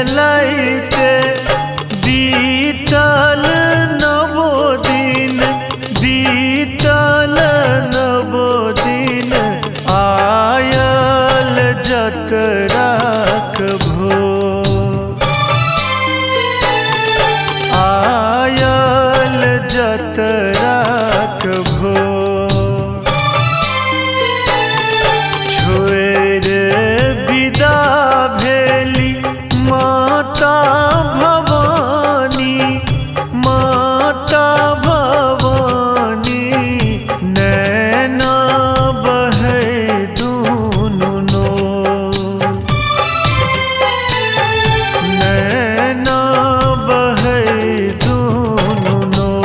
खेलैते बीतल नवो दिन, बीतल नवो दिन, आयल जतराक भोर, आयल जतराक भोर। छोड़ विदा भेली माता भवानी, माता भवानी, नैना बहे दुनु नोर, नैना बहे दुनु नोर।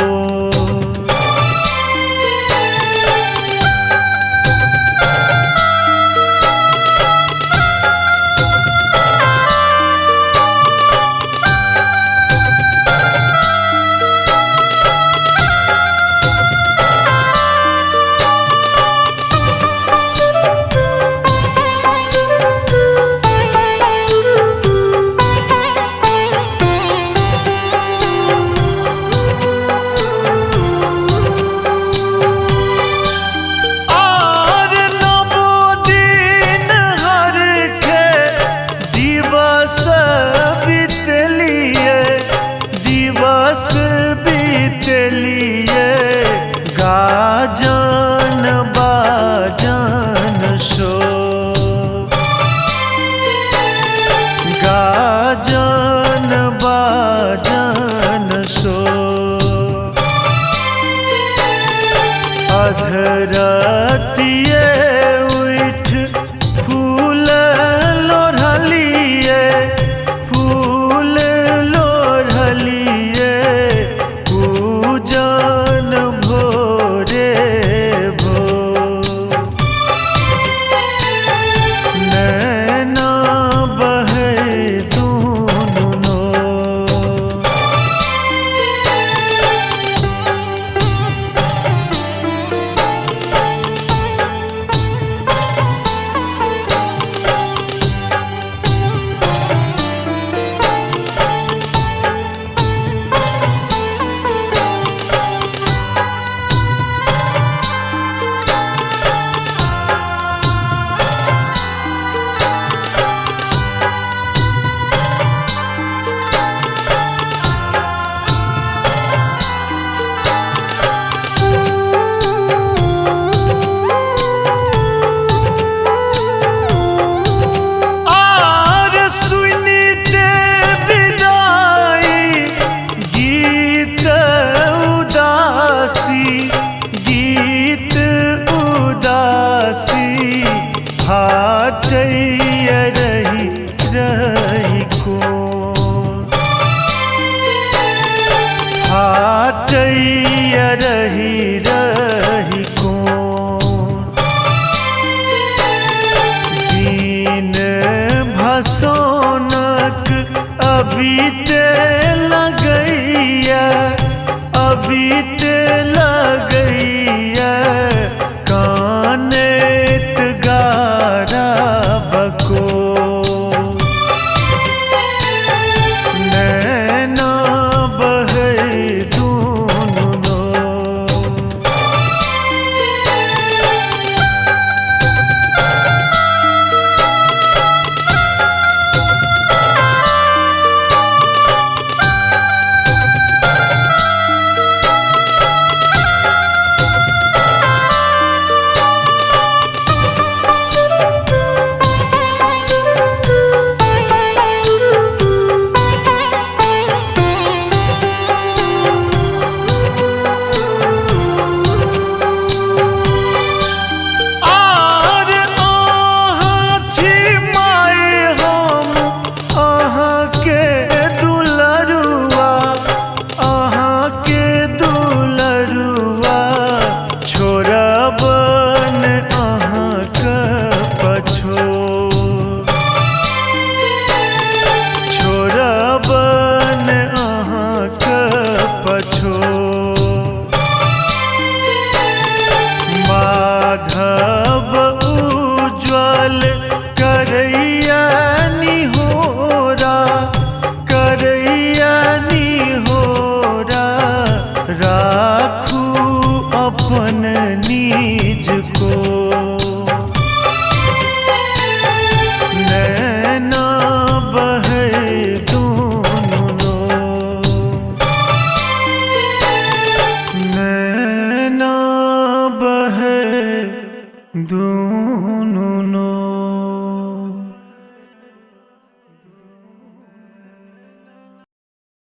गाजन बाजन शोर, गाजन बाजन शोर। अधरतिये उठ फूल लोढ़लिए, फूल लोढ़लिए, पूजन भोरे भोर। नैना बहे दुनु नोर। गीत उदासी फाटैया रही रही कोन, फाटैया रही रही कोन। दीन भसोनक अबीते लगैया, अबीते लगैया, कानेत गारा बकोर। नैना बहे दुनु नोर। दूनु नो